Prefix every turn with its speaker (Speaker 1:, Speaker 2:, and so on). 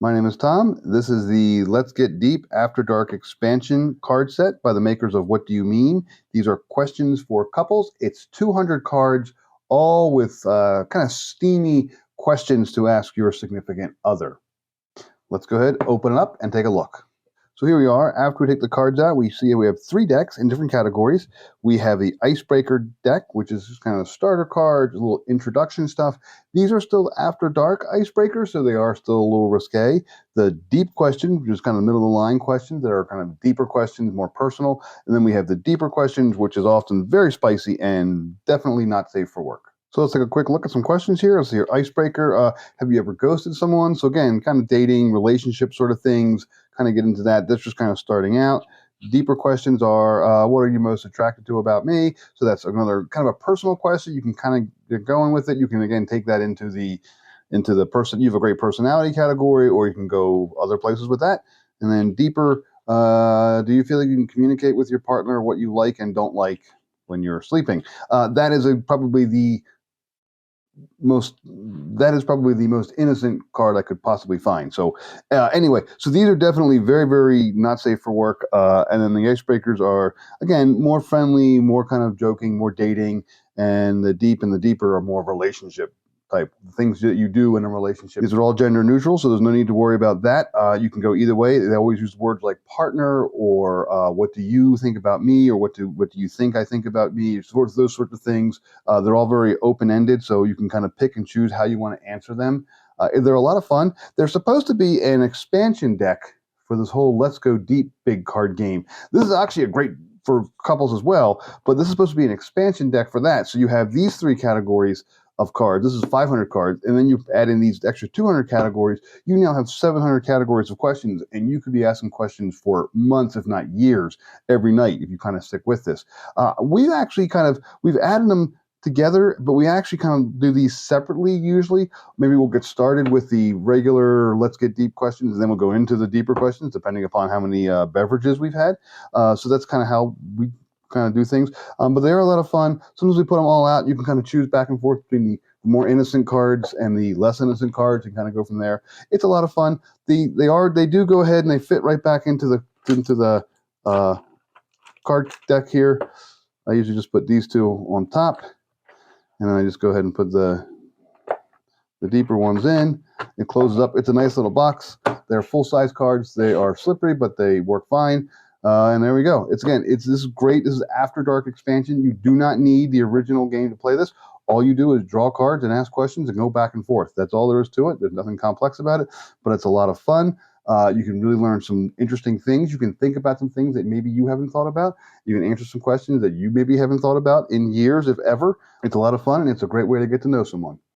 Speaker 1: My name is Tom. This is the Let's Get Deep After Dark expansion card set by the makers of What Do You Mean? These are questions for couples. It's 200 cards, all with kind of steamy questions to ask your significant other. Let's go ahead, open it up, and take a look. So here we are. After we take the cards out, we see we have 3 decks in different categories. We have the Icebreaker deck, which is just kind of starter cards, a little introduction stuff. These are still After Dark Icebreakers, so they are still a little risque. The Deep Questions, which is kind of middle of the line questions that are kind of deeper questions, more personal. And then we have the Deeper Questions, which is often very spicy and definitely not safe for work. So let's take a quick look at some questions here. Let's see your icebreaker. Have you ever ghosted someone? So again, kind of dating, relationship sort of things, kind of get into that. That's just kind of starting out. Deeper questions are, what are you most attracted to about me? So that's another kind of a personal question. You can kind of get going with it. You can, again, take that into the person. You have a great personality category, or you can go other places with that. And then deeper, do you feel like you can communicate with your partner what you like and don't like when you're sleeping? That is probably the most innocent card I could possibly find. So anyway, so these are definitely very, very not safe for work. And then the icebreakers are, again, more friendly, more kind of joking, more dating, and the deep and the deeper are more relationship type things that you do in a relationship. These are all gender neutral, so there's no need to worry about that. You can go either way. They always use words like partner, or what do you think about me, or what do you think I think about me, those sorts of things. They're all very open-ended, so you can kind of pick and choose how you want to answer them. They're a lot of fun. They're supposed to be an expansion deck for this whole Let's Go Deep big card game. This is actually a great for couples as well, but this is supposed to be an expansion deck for that. So you have these 3 categories of cards. This is 500 cards, and then you add in these extra 200 categories. You now have 700 categories of questions, and you could be asking questions for months, if not years, every night if you kind of stick with this. We've added them together, but we actually kind of do these separately usually. Maybe we'll get started with the regular Let's Get Deep questions, and then we'll go into the deeper questions depending upon how many beverages we've had. So that's kind of how we kind of do things. But they are a lot of fun. Sometimes we put them all out. You can kind of choose back and forth between the more innocent cards and the less innocent cards and kind of go from there. It's a lot of fun. They do go ahead and they fit right back into the card deck here. I usually just put these 2 on top, and then I just go ahead and put the deeper ones in. It closes up. It's a nice little box. They're full-size cards. They are slippery, but they work fine. And there we go. This is great. This is After Dark expansion. You do not need the original game to play this. All you do is draw cards and ask questions and go back and forth. That's all there is to it. There's nothing complex about it, but it's a lot of fun. You can really learn some interesting things. You can think about some things that maybe you haven't thought about. You can answer some questions that you maybe haven't thought about in years, if ever. It's a lot of fun, and it's a great way to get to know someone.